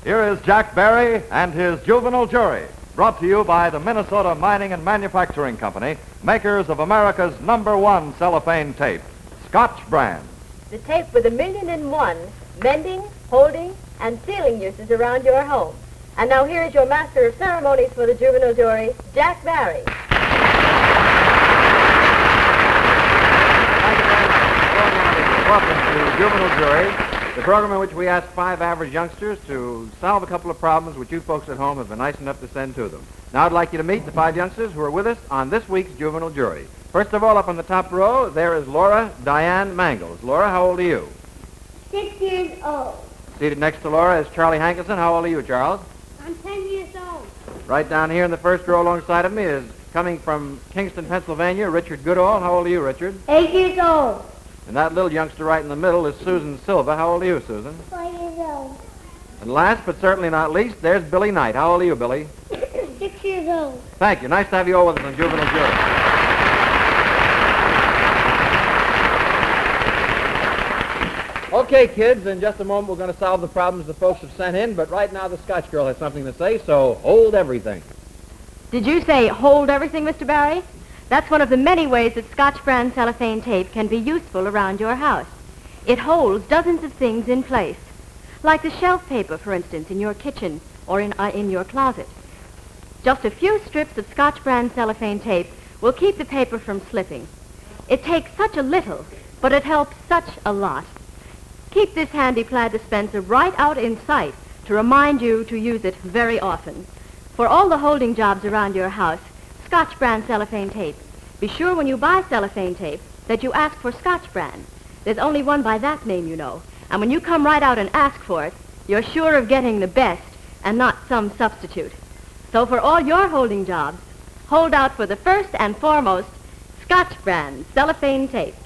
Here is Jack Barry and his Juvenile Jury, brought to you by the Minnesota Mining and Manufacturing Company, makers of America's #1 cellophane tape, Scotch brand. The tape with 1,000,001 mending, holding, and sealing uses around your home. And now here is your master of ceremonies for the Juvenile Jury, Jack Barry. Welcome to Juvenile Jury, the program in which we ask 5 average youngsters to solve a couple of problems which you folks at home have been nice enough to send to them. Now I'd like you to meet the 5 youngsters who are with us on this week's Juvenile Jury. First of all, up on the top row, there is Laura Diane Mangles. Laura, how old are you? 6 years old. Seated next to Laura is Charlie Hankinson. How old are you, Charles? I'm 10 years old. Right down here in the first row alongside of me is coming from Kingston, Pennsylvania, Richard Goodall. How old are you, Richard? 8 years old. And that little youngster right in the middle is Susan Silva. How old are you, Susan? 4 years old. And last but certainly not least, there's Billy Knight. How old are you, Billy? 6 years old. Thank you. Nice to have you all with us on Juvenile Jury. Okay, kids, in just a moment we're going to solve the problems the folks have sent in, but right now the Scotch girl has something to say, so hold everything. Did you say hold everything, Mr. Barry? That's one of the many ways that Scotch brand cellophane tape can be useful around your house. It holds dozens of things in place, like the shelf paper, for instance, in your kitchen or in your closet. Just a few strips of Scotch brand cellophane tape will keep the paper from slipping. It takes such a little, but it helps such a lot. Keep this handy plaid dispenser right out in sight to remind you to use it very often. For all the holding jobs around your house, Scotch brand cellophane tape. Be sure when you buy cellophane tape that you ask for Scotch brand. There's only one by that name, you know. And when you come right out and ask for it, you're sure of getting the best and not some substitute. So for all your holding jobs, hold out for the first and foremost Scotch brand cellophane tape.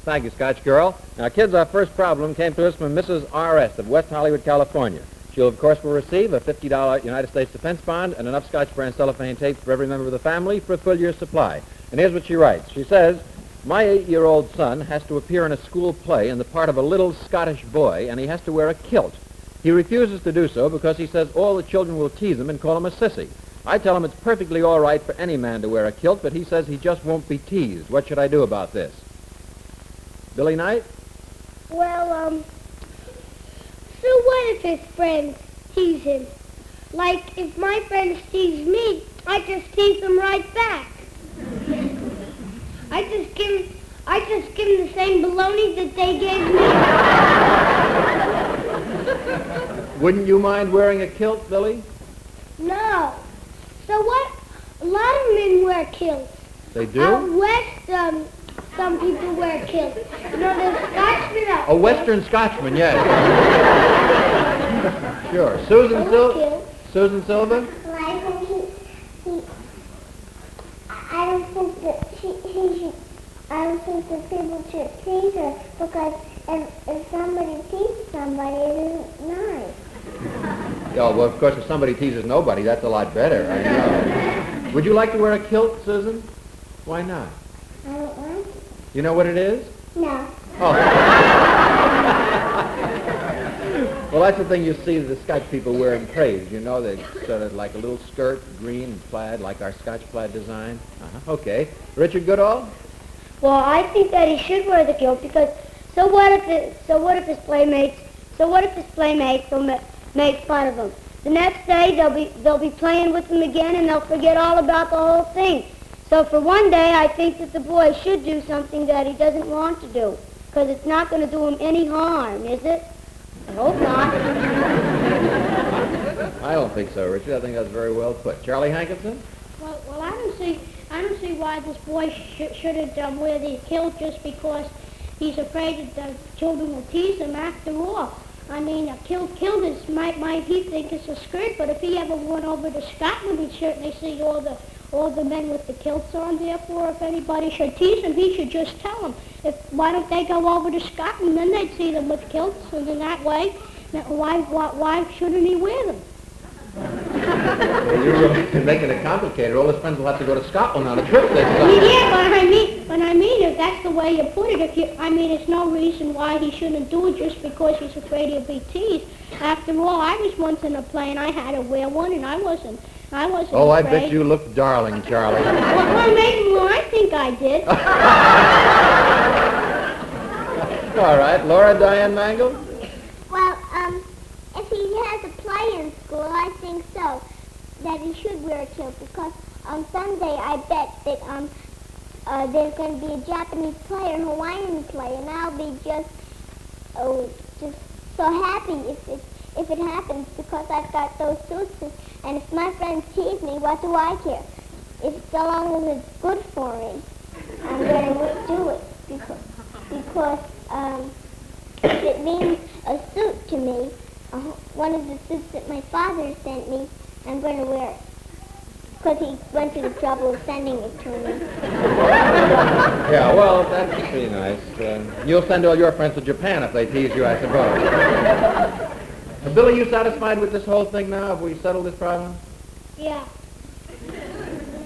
Thank you, Scotch girl. Now, kids, our first problem came to us from Mrs. R.S. of West Hollywood, California. She'll, of course, will receive a $50 United States defense bond and enough Scotch brand cellophane tape for every member of the family for a full year's supply. And here's what she writes. She says, my 8-year-old son has to appear in a school play in the part of a little Scottish boy, and he has to wear a kilt. He refuses to do so because he says all the children will tease him and call him a sissy. I tell him it's perfectly all right for any man to wear a kilt, but he says he just won't be teased. What should I do about this? Billy Knight? Well, so what if his friends tease him? Like, if my friends tease me, I just tease them right back. I just give them the same baloney that they gave me. Wouldn't you mind wearing a kilt, Billy? No. So what? A lot of men wear kilts. They do? Out west, some people wear kilts. You know, there's Scotchmen out A Western Scotchman, yes. Sure. Susan Silva? Susan Silva? I don't think that people should tease her because if somebody teases somebody, it isn't nice. Oh, well, of course, if somebody teases nobody, that's a lot better. I know. Would you like to wear a kilt, Susan? Why not? I don't want to. You know what it is? No. Oh. Well, that's the thing you see the Scotch people wear in praise. You know, they sort of like a little skirt, green and plaid, like our Scotch plaid design. Okay. Richard Goodall? Well, I think that he should wear the kilt because so what if his playmates will make fun of him? The next day they'll be playing with him again and they'll forget all about the whole thing. So for one day, I think that the boy should do something that he doesn't want to do because it's not going to do him any harm, is it? I hope not. I don't think so, Richard. I think that's very well put. Charlie Hankinson? Well, I don't see why this boy shouldn't wear the kilt just because he's afraid that the children will tease him after all. I mean, a kilt is might he think it's a skirt, but if he ever went over to Scotland, he'd certainly see all the men with the kilts on. Therefore, if anybody should tease him, he should just tell them. Why don't they go over to Scotland? Then they'd see them with kilts, and in that way, why shouldn't he wear them? Well, you're making it complicated. All his friends will have to go to Scotland on a trip this summer. Yeah, But I mean, if that's the way you put it, it's no reason why he shouldn't do it just because he's afraid he'll be teased. After all, I was once in a play and I had to wear one and I wasn't Oh, I afraid. bet you look darling, Charlie. Well, maybe more. I think I did. All right, Laura Diane Mangle? Well, if he has a play in school, I think so, that he should wear a kilt, because on Sunday I bet that there's going to be a Japanese play or Hawaiian play, and I'll be just so happy if it happens, because I've got those suits, and if my friends tease me, what do I care? If so long as it's good for me, I'm going to do it, because if it means a suit to me, one of the suits that my father sent me, I'm going to wear it. Because he went to the trouble of sending it to me. Yeah, well, that's pretty nice. You'll send all your friends to Japan if they tease you, I suppose. Billy, you satisfied with this whole thing now? Have we settled this problem? Yeah.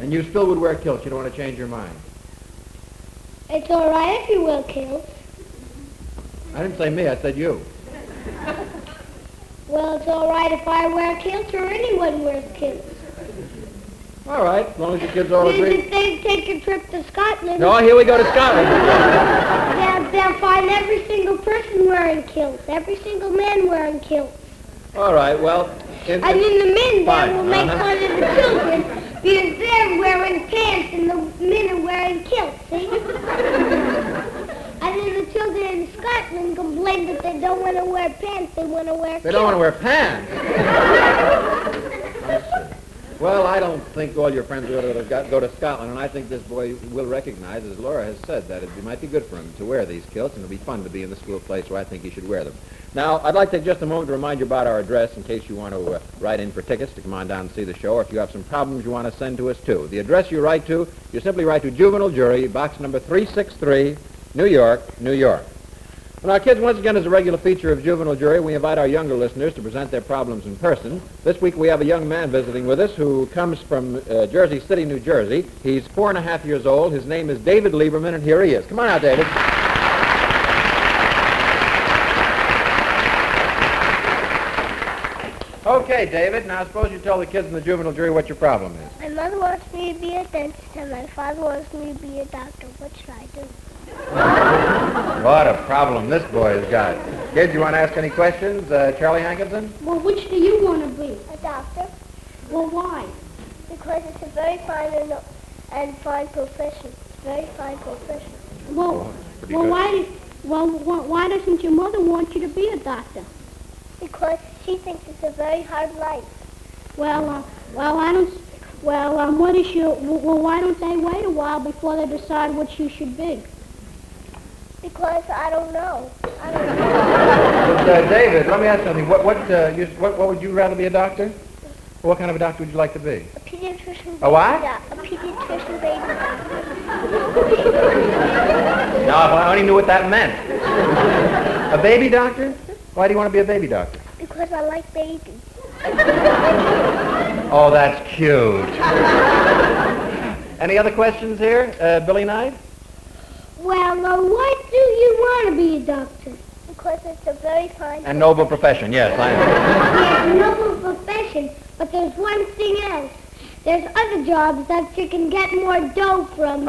And you still would wear kilts? You don't want to change your mind? It's all right if you wear kilts. I didn't say me, I said you. Well, it's all right if I wear kilts or anyone wears kilts. All right, as long as your kids all agree. If they take a trip to Scotland, No, here we go to Scotland. they'll find every single person wearing kilts, every single man wearing kilts. All right, well... And then the men Fine, there will make fun of the children because they're wearing pants and the men are wearing kilts, see? And then the children in Scotland complain that they don't want to wear pants, they want to wear kilts. They don't want to wear pants. Well, I don't think all your friends ought to go to Scotland, and I think this boy will recognize, as Laura has said, that it might be good for him to wear these kilts, and it'll be fun to be in the school play, so I think he should wear them. Now, I'd like to take just a moment to remind you about our address in case you want to write in for tickets to come on down and see the show, or if you have some problems you want to send to us, too. The address you write to, you simply write to Juvenile Jury, box number 363, New York, New York. Well, now, kids, once again, as a regular feature of Juvenile Jury, we invite our younger listeners to present their problems in person. This week we have a young man visiting with us who comes from Jersey City, New Jersey. He's 4.5 years old. His name is David Lieberman, and here he is. Come on out, David. Okay, David, now suppose you tell the kids in the Juvenile Jury what your problem is. My mother wants me to be a dentist, and my father wants me to be a doctor. What should I do? What a problem this boy has got. Kids, you want to ask any questions? Charlie Hankinson? Well, which do you want to be? A doctor, Well, why? because it's a very fine and fine profession. It's a very fine profession. Well, pretty well, good. why doesn't your mother want you to be a doctor? Because she thinks it's a very hard life. Why don't they wait a while before they decide what you should be? Because I don't know. David, let me ask something. What would you rather be a doctor? What kind of a doctor would you like to be? A pediatrician. A what? Yeah, a pediatrician baby doctor. Now, if I only knew what that meant. A baby doctor? Why do you want to be a baby doctor? Because I like babies. Oh, that's cute. Any other questions here? Billy Knight? Well, why do you want to be a doctor? Because it's a very fine And noble profession, yes, I know. It's a noble profession, but there's one thing else. There's other jobs that you can get more dough from.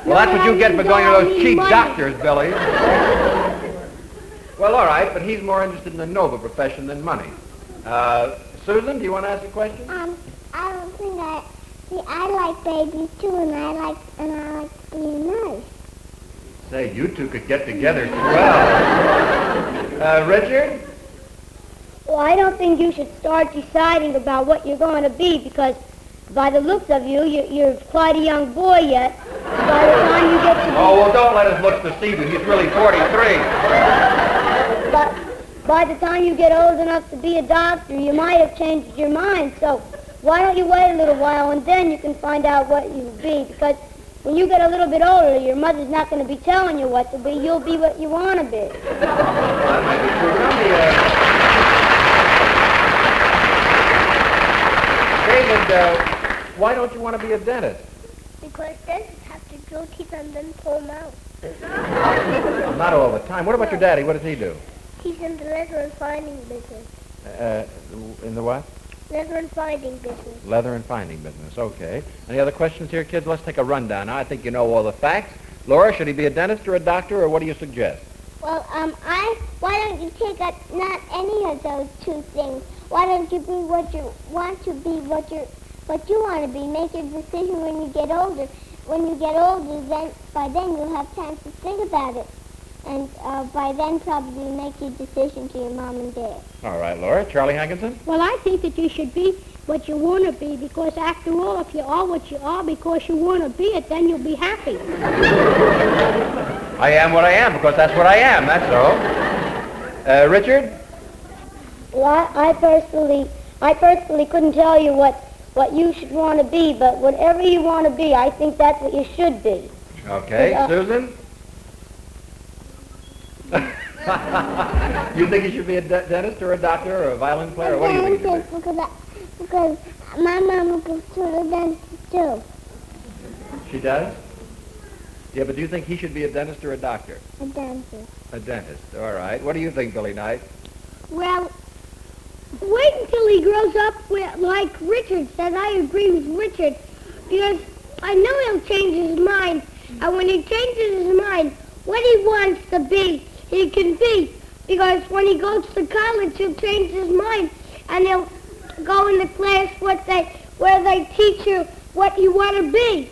Well, that's what you get for going to those cheap doctors, Billy. Well, all right, but he's more interested in the noble profession than money. Susan, do you want to ask a question? I don't think I like babies too, and I like being nice. Say, you two could get together swell. Richard? Well, I don't think you should start deciding about what you're going to be, because by the looks of you, you're quite a young boy yet. By the time you get to be... Oh, well, don't let his looks deceive you. He's really 43. But by the time you get old enough to be a doctor, you might have changed your mind. So why don't you wait a little while, and then you can find out what you'll be, because when you get a little bit older, your mother's not going to be telling you what to be. You'll be what you want to be. That might be true. David, why don't you want to be a dentist? Because dentists have to drill teeth and then pull them out. Not all the time. What about your daddy? What does he do? He's in the leather and finding business. In the what? Leather and finding business. Leather and finding business. Okay. Any other questions here, kids? Let's take a rundown. Now, I think you know all the facts. Laura, should he be a dentist or a doctor, or what do you suggest? Well, why don't you take not any of those two things? Why don't you be what you want to be, what you want to be? Make your decision when you get older. When you get older, by then you'll have time to think about it. And by then probably make your decision to your mom and dad. All right, Laura. Charlie Hankinson? Well, I think that you should be what you want to be, because after all, if you are what you are because you want to be it, then you'll be happy. I am what I am because that's what I am. That's all. Richard? Well, I personally couldn't tell you what you should want to be, but whatever you want to be, I think that's what you should be. Okay. Susan? You think he should be a dentist or a doctor or a violin player? Or what do you think he should be? Because my mama goes to the dentist too. She does? Yeah, but do you think he should be a dentist or a doctor? A dentist. A dentist. All right. What do you think, Billy Knight? Well, wait until he grows up like Richard said. I agree with Richard, because I know he'll change his mind. And when he changes his mind, what he wants to be, he can be. Because when he goes to college, he'll change his mind, and he'll go into class where they teach you what you want to be.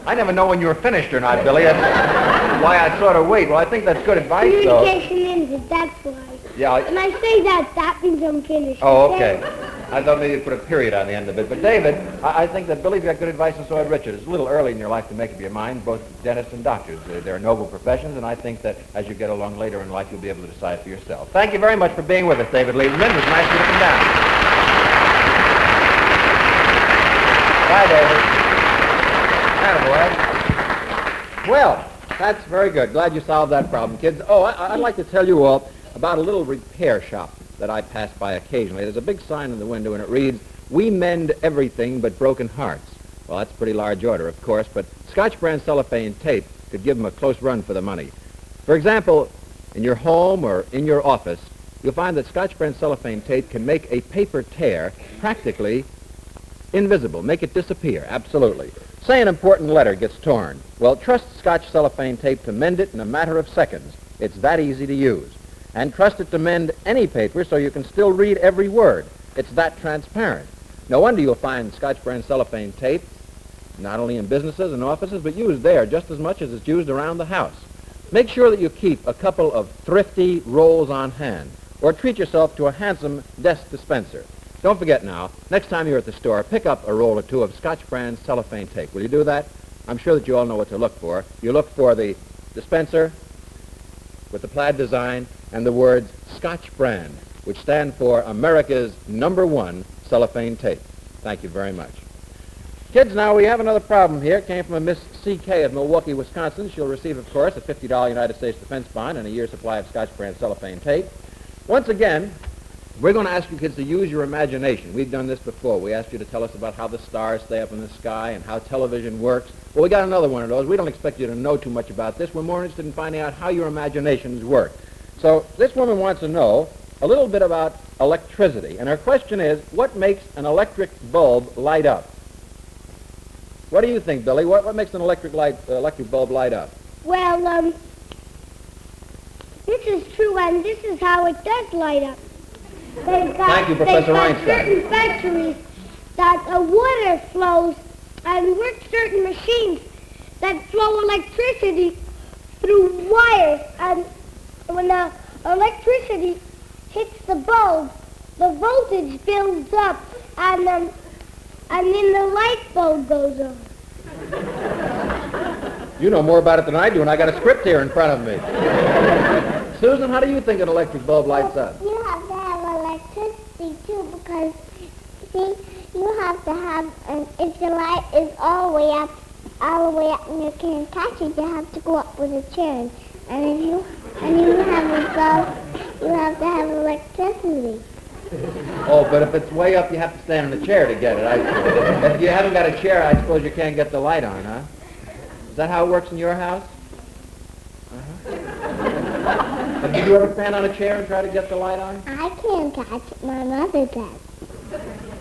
I never know when you're finished or not, Billy. That's why I sort of wait. Well, I think that's good advice, though. Communication ended, that's why. Yeah. When I say that means I'm finished. Oh, okay. I thought maybe you'd put a period on the end of it. But, David, I think that Billy's got good advice, and so had Richard. It's a little early in your life to make up your mind, both dentists and doctors. They're noble professions, and I think that as you get along later in life, you'll be able to decide for yourself. Thank you very much for being with us, David Lieberman. It was nice of you to come down. Bye, David. Attaboy. Well, that's very good. Glad you solved that problem, kids. Oh, I'd like to tell you all about a little repair shop that I pass by occasionally. There's a big sign in the window, and it reads, "We mend everything but broken hearts." Well, that's a pretty large order, of course, but Scotch brand cellophane tape could give them a close run for the money. For example, in your home or in your office, you'll find that Scotch brand cellophane tape can make a paper tear practically invisible, make it disappear, absolutely. Say an important letter gets torn. Well, trust Scotch cellophane tape to mend it in a matter of seconds. It's that easy to use. And trust it to mend any paper so you can still read every word. It's that transparent. No wonder you'll find Scotch brand cellophane tape not only in businesses and offices, but used there just as much as it's used around the house. Make sure that you keep a couple of thrifty rolls on hand, or treat yourself to a handsome desk dispenser. Don't forget now, next time you're at the store, pick up a roll or two of Scotch brand cellophane tape. Will you do that? I'm sure that you all know what to look for. You look for the dispenser with the plaid design and the words Scotch brand, which stand for America's #1 cellophane tape. Thank you very much. Kids, now we have another problem here. It came from a Miss C.K. of Milwaukee, Wisconsin. She'll receive, of course, a $50 United States defense bond and a year's supply of Scotch brand cellophane tape. Once again, we're going to ask you kids to use your imagination. We've done this before. We asked you to tell us about how the stars stay up in the sky and how television works. Well, we got another one of those. We don't expect you to know too much about this. We're more interested in finding out how your imaginations work. So this woman wants to know a little bit about electricity. And her question is, what makes an electric bulb light up? What do you think, Billy? What makes an electric bulb light up? Well, this is true, and this is how it does light up. Thank you, Professor Einstein. They've got certain factories that water flows and work certain machines that flow electricity through wires. And when the electricity hits the bulb, the voltage builds up, and then the light bulb goes on. You know more about it than I do, and I got a script here in front of me. Susan, how do you think an electric bulb lights up? You have to have electricity too, because see, you have to have, if the light is all the way up, and you can't catch it, you have to go up with a chair. And if you have a bulb, you have to have electricity. Oh, but if it's way up, you have to stand in a chair to get it. If you haven't got a chair, I suppose you can't get the light on, huh? Is that how it works in your house? Uh-huh. Did you ever stand on a chair and try to get the light on? I can't catch it. My mother does.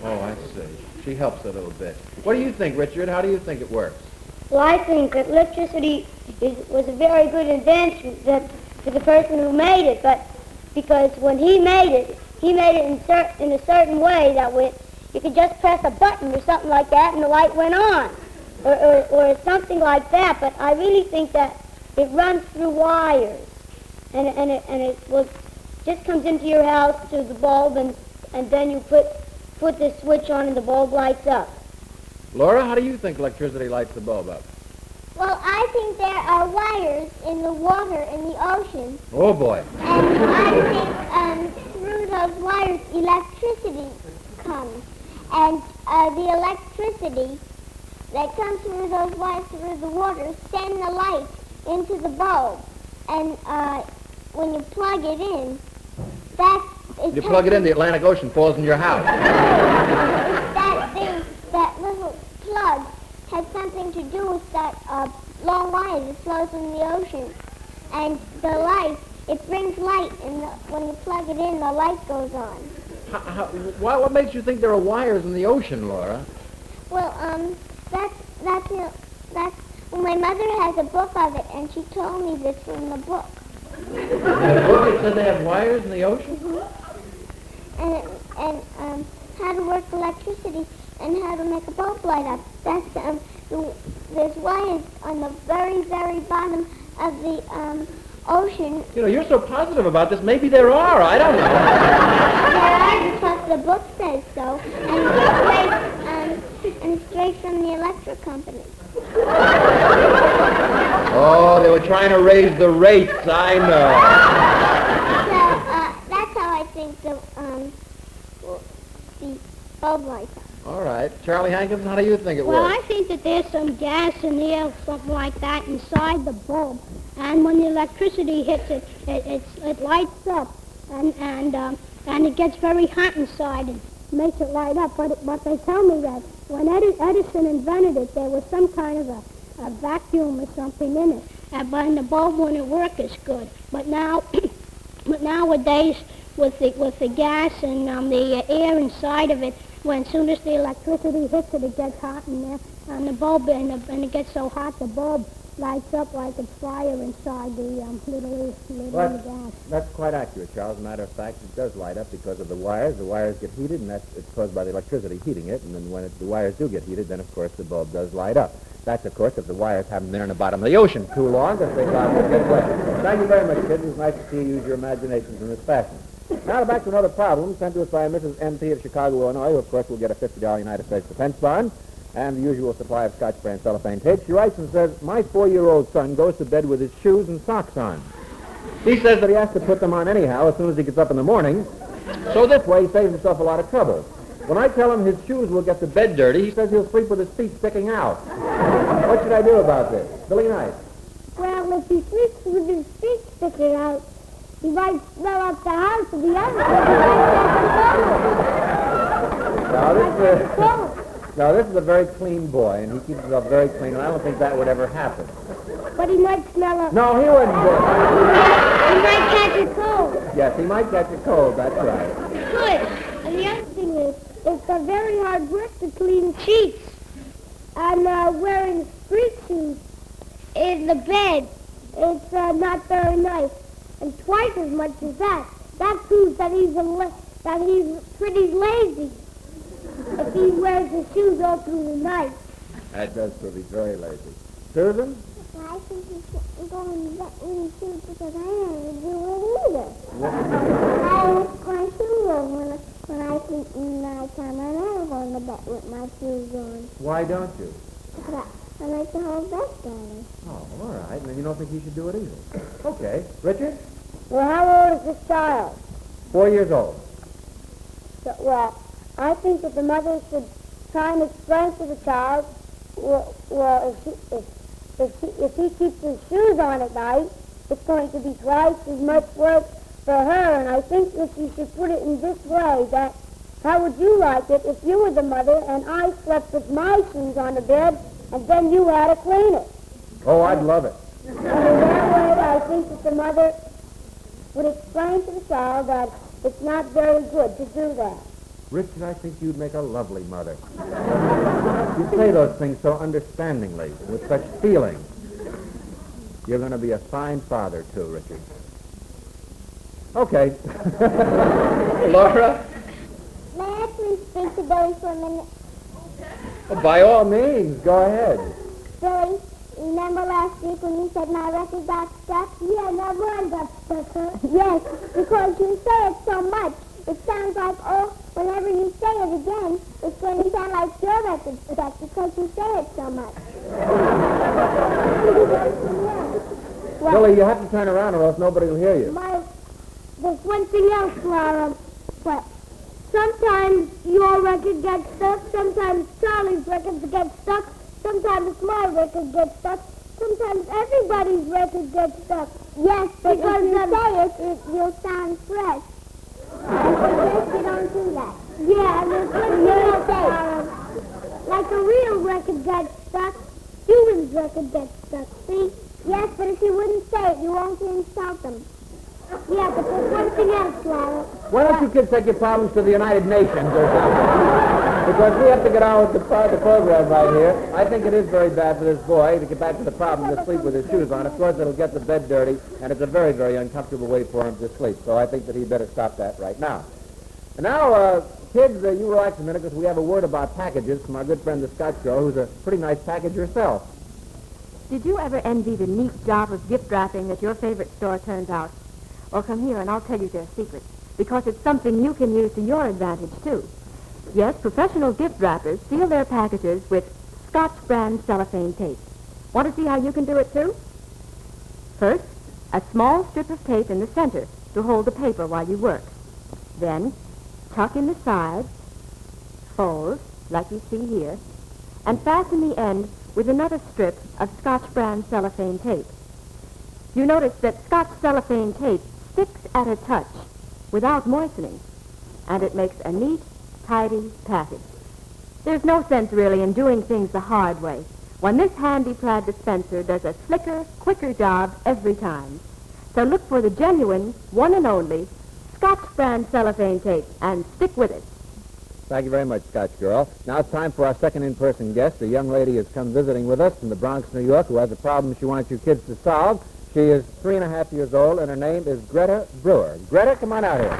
Oh, I see. She helps a little bit. What do you think, Richard? How do you think it works? Well, I think that electricity was a very good invention for the person who made it, but because when he made it in a certain way that you could just press a button or something like that and the light went on, or something like that. But I really think that it runs through wires, and it just comes into your house through the bulb, and then you put this switch on and the bulb lights up. Laura, how do you think electricity lights the bulb up? Well, I think there are wires in the water in the ocean. Oh, boy. And I think through those wires electricity comes. And the electricity that comes through those wires through the water send the light into the bulb. And when you plug it in, You plug it in, the Atlantic Ocean falls in your house. That little plug has something to do with that long wire that flows in the ocean. And the light, it brings light, and when you plug it in, the light goes on. What makes you think there are wires in the ocean, Laura? Well, that's well, my mother has a book of it, and she told me this from the book. In the book it said they have wires in the ocean? Mm-hmm. And how to work electricity and how to make a bulb light up. That's there's wires on the very, very bottom of the ocean. You know, you're so positive about this. Maybe there are. I don't know. There are because the book says so, and it's straight from the electric company. Oh, they were trying to raise the rates. I know. So that's how I think the bulb lights up. All right. Charlie Hankins, how do you think it Well, works? I think that there's some gas in the air, something like that, inside the bulb. And when the electricity hits it, it lights up, and it gets very hot inside and makes it light up. But they tell me that when Edison invented it, there was some kind of a vacuum or something in it, and the bulb wouldn't work as good. But now, nowadays, with the gas and the air inside of it, when as soon as the electricity hits it, it gets hot in there, and the bulb and it gets so hot the bulb lights up like it's fire inside the little gas. That's quite accurate, Charles. As a matter of fact, it does light up because of the wires. The wires get heated, and it's caused by the electricity heating it. And then when the wires do get heated, then, of course, the bulb does light up. That's, of course, if the wires haven't been there in the bottom of the ocean too long, because they probably get wet. Thank you very much, kids. It's nice to see you use your imaginations in this fashion. Now back to another problem sent to us by Mrs. M.P. of Chicago, Illinois, who, of course, will get a $50 United States defense bond and the usual supply of Scotch brand cellophane tape. She writes and says, my 4-year-old son goes to bed with his shoes and socks on. He says that he has to put them on anyhow as soon as he gets up in the morning, so this way he saves himself a lot of trouble. When I tell him his shoes will get the bed dirty, he says he'll sleep with his feet sticking out. What should I do about this? Billy Knight. Well, if he sleeps with his feet sticking out, he might smell up the house of the other. Now, this is a very clean boy, and he keeps himself very clean, and I don't think that would ever happen. But he might smell up. No, he wouldn't do it. He might catch a cold. Yes, he might catch a cold, that's right. Good. And the other thing is, it's a very hard work to clean sheets. And wearing street shoes in the bed, it's not very nice. And twice as much as that. That proves that he's pretty lazy if he wears his shoes all through the night. That does prove he's very lazy. Susan? Well, I think he's going to get me shoes because I never do it either. I have my shoes on when I sleep in the night time. I never go to bed with my shoes on. Why don't you? I like the whole bed better. Oh, all right. And then you don't think he should do it either. Okay. Richard? Well, how old is this child? 4 years old. So, well, I think that the mother should try and explain to the child, if he keeps his shoes on at night, it's going to be twice as much work for her, and I think that you should put it in this way, that how would you like it if you were the mother and I slept with my shoes on the bed and then you had to clean it? Oh, I'd love it. And in that way, I think that the mother would explain to the child that it's not very good to do that. Richard, I think you'd make a lovely mother. You say those things so understandingly, with such feeling. You're going to be a fine father, too, Richard. Okay. Laura? May I please speak to Billy for a minute? Well, by all means, go ahead. Billy, remember last week when you said my record got stuck? Yeah, my one got stuck, huh? Yes, because you say it so much. It sounds like, whenever you say it again, it's going to sound like your record's stuck because you say it so much. Well, Billy, you have to turn around or else nobody will hear you. There's one thing else, Laura. What? Sometimes your record gets stuck, sometimes Charlie's record gets stuck, sometimes my record gets stuck, sometimes everybody's record gets stuck. Yes, but Because if you say it, you'll sound fresh. And for this, you don't do that. Yeah, there's one thing else, Laura. Like a real record gets stuck, Juven's record gets stuck, see? Yes, but if you wouldn't say it, you won't insult them. Yeah, but there's one thing else, Laura. Why don't you kids take your problems to the United Nations or something? Because we have to get on with the program right here. I think it is very bad for this boy to get back to the problem to sleep with his shoes on. Of course, it'll get the bed dirty, and it's a very, very uncomfortable way for him to sleep. So I think that he'd better stop that right now. And now, kids, you relax a minute because we have a word about packages from our good friend the Scotch girl, who's a pretty nice package herself. Did you ever envy the neat job of gift wrapping that your favorite store turns out? Well, come here and I'll tell you their secret, because it's something you can use to your advantage, too. Yes, professional gift wrappers seal their packages with Scotch brand cellophane tape. Want to see how you can do it, too? First, a small strip of tape in the center to hold the paper while you work. Then, tuck in the sides, fold, like you see here, and fasten the end with another strip of Scotch brand cellophane tape. You notice that Scotch cellophane tape sticks at a touch without moistening, and it makes a neat, tidy package. There's no sense really in doing things the hard way when this handy plaid dispenser does a slicker, quicker job every time. So look for the genuine, one and only Scotch brand cellophane tape and stick with it. Thank you very much, Scotch girl. Now it's time for our second in-person guest. A young lady has come visiting with us from the Bronx, New York, who has a problem she wants you kids to solve. She is 3.5 years old, and her name is Greta Brewer. Greta, come on out here.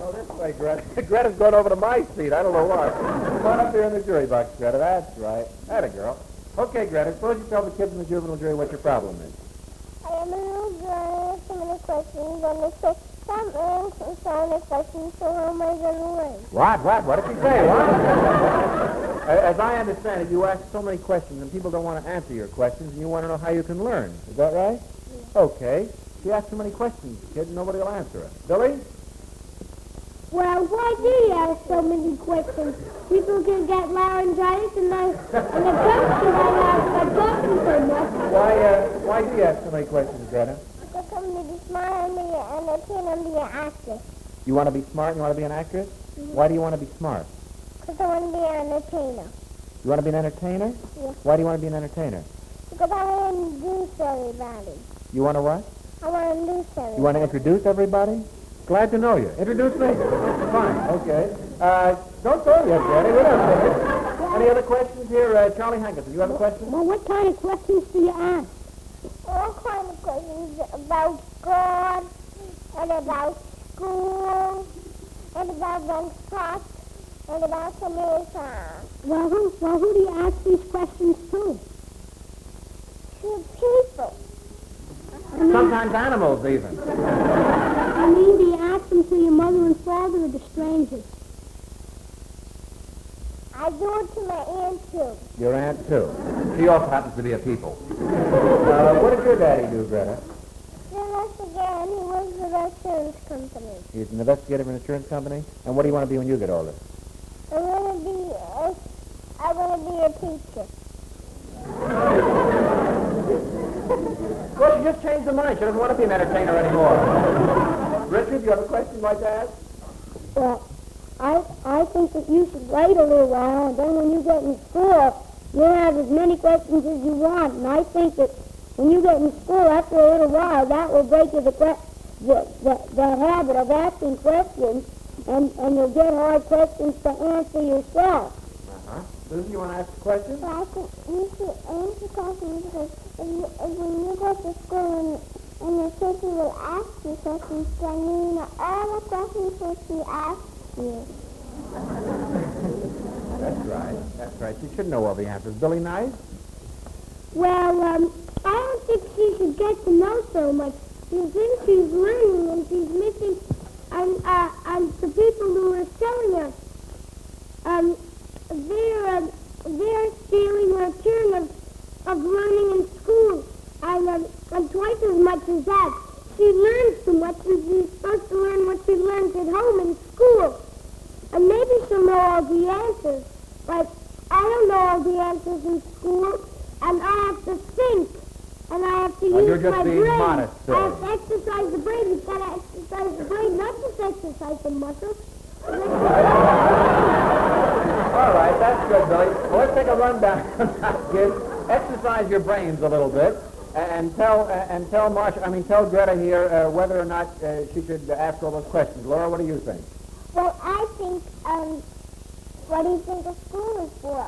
Oh, this way, Greta. Greta's going over to my seat. I don't know why. Come on up here in the jury box, Greta. That's right. Atta girl. Okay, Greta, suppose you tell the kids in the juvenile jury what your problem is. I am a little girl, so many questions, and they say, some answers, so many questions, so how am I going to learn? What did she say? What? As I understand it, you ask so many questions, and people don't want to answer your questions, and you want to know how you can learn. Is that right? Yeah. Okay. She asks so many questions, kid, nobody will answer her. Billy? Well, why do you ask so many questions? People can get laryngitis and the jokes that I ask by talking so much. Why do you ask so many questions, Greta? Because I'm going to be smart and be an entertainer and be an actress. You want to be smart and you want to be an actress? Mm-hmm. Why do you want to be smart? Because I want to be an entertainer. You want to be an entertainer? Yeah. Why do you want to be an entertainer? Because I want to introduce everybody. You want to what? I want to introduce everybody. You want to introduce everybody? Glad to know you. Introduce me. Fine. Okay. Don't go yet, Daddy. Wait a minute. Any other questions here? Charlie Hankinson, you have a question? Well, what kind of questions do you ask? All kind of questions about God, and about school, and about Ben Scott, and about some other songs. Well, who do you ask these questions to? To people. Sometimes animals, even. I mean, do you ask them to your mother and father or to strangers? I do it to my aunt, too. Your aunt, too. She also happens to be a people. What did your daddy do, Greta? Again, he works for the insurance company. He's an investigator for an insurance company? And what do you want to be when you get older? I want to be a teacher. Well, she just changed her mind. She doesn't want to be an entertainer anymore. Richard, you have a question you'd like to ask? Well, I think that you should wait a little while, and then when you get in school, you'll have as many questions as you want. And I think that when you get in school, after a little while, that will break you the habit of asking questions, and you'll get hard questions to answer yourself. Uh-huh. Susan, you want to ask a question? Well, I think you should answer questions because when you go to school and your teacher will ask you questions, then you know all the questions that she asks you. That's right. She should know all the answers. Billy Nice? Well, I don't think she should get to know so much. You think she's learning and she's missing and the people who are selling her, they're stealing her turn of learning in school. And twice as much as that. She learns too much and she's supposed to learn what she learns at home in school. And maybe she'll know all the answers. But I don't know all the answers in school, and I have to think. And I have to use my brain. Modest, I have to exercise the brain. You've got to exercise the brain, not just exercise the muscles. All right, that's good, Billy. Well, let's take a rundown of that, kids. Exercise your brains a little bit, and tell Greta here whether or not she should ask all those questions. Laura, what do you think? Well, I think, what do you think a school is for?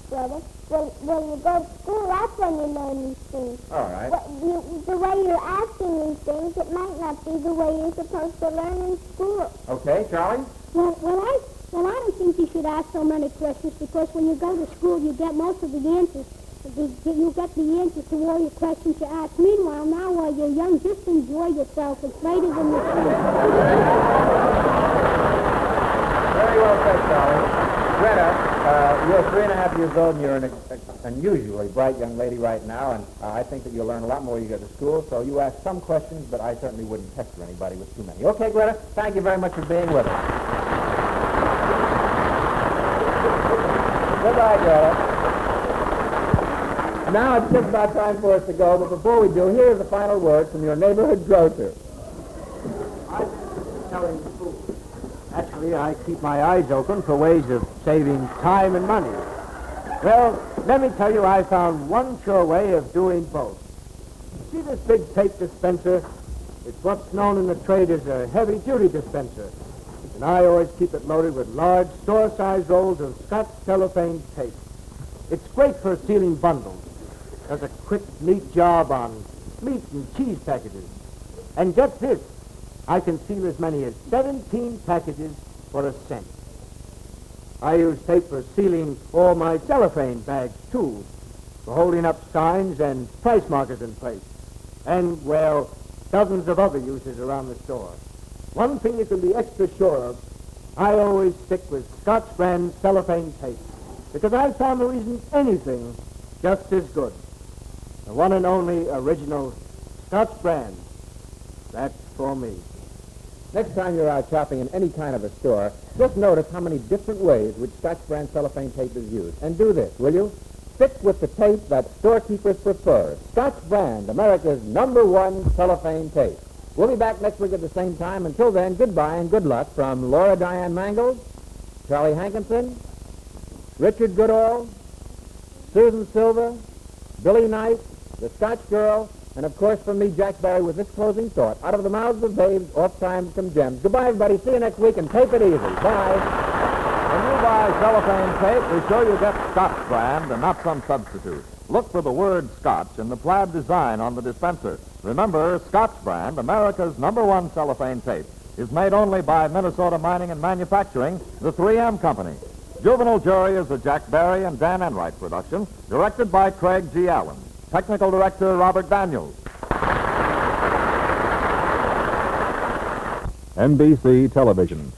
Greta? When you go to school, that's when you learn these things. All right. The way you're asking these things, it might not be the way you're supposed to learn in school. Okay, Charlie? Well, I don't think you should ask so many questions because when you go to school, you get most of the answers. You get the answers to all your questions you ask. Meanwhile, now while you're young, just enjoy yourself. It's later than you think. Very well said, Charlie. Greta, you're 3.5 years old and you're an unusually bright young lady right now, and I think that you'll learn a lot more when you get to school, so you ask some questions, but I certainly wouldn't pester anybody with too many. Okay, Greta, thank you very much for being with us. Goodbye, Greta. Now it's just about time for us to go, but before we do, here's the final word from your neighborhood grocer. I'm telling the truth. Actually, I keep my eyes open for ways of saving time and money. Well, let me tell you, I found one sure way of doing both. See this big tape dispenser? It's what's known in the trade as a heavy-duty dispenser. And I always keep it loaded with large, store-sized rolls of Scotch cellophane tape. It's great for sealing bundles. Does a quick, neat job on meat and cheese packages. And get this, I can seal as many as 17 packages for a cent. I use tape for sealing all my cellophane bags, too, for holding up signs and price markers in place. And, well, dozens of other uses around the store. One thing you can be extra sure of, I always stick with Scotch brand cellophane tape, because I found there isn't anything just as good. The one and only original Scotch brand. That's for me. Next time you're out shopping in any kind of a store, just notice how many different ways which Scotch brand cellophane tape is used. And do this, will you? Stick with the tape that storekeepers prefer. Scotch brand, America's #1 cellophane tape. We'll be back next week at the same time. Until then, goodbye and good luck from Laura Diane Mangles, Charlie Hankinson, Richard Goodall, Susan Silva, Billy Knight, the Scotch Girl, and of course from me, Jack Barry, with this closing thought. Out of the mouths of babes, oft times come gems. Goodbye, everybody. See you next week, and tape it easy. Bye. When you buy cellophane tape, be sure you get Scotch brand and not some substitute. Look for the word Scotch in the plaid design on the dispenser. Remember, Scotch brand, America's #1 cellophane tape, is made only by Minnesota Mining and Manufacturing, the 3M Company. Juvenile Jury is a Jack Barry and Dan Enright production, directed by Craig G. Allen. Technical Director Robert Daniels. NBC Television.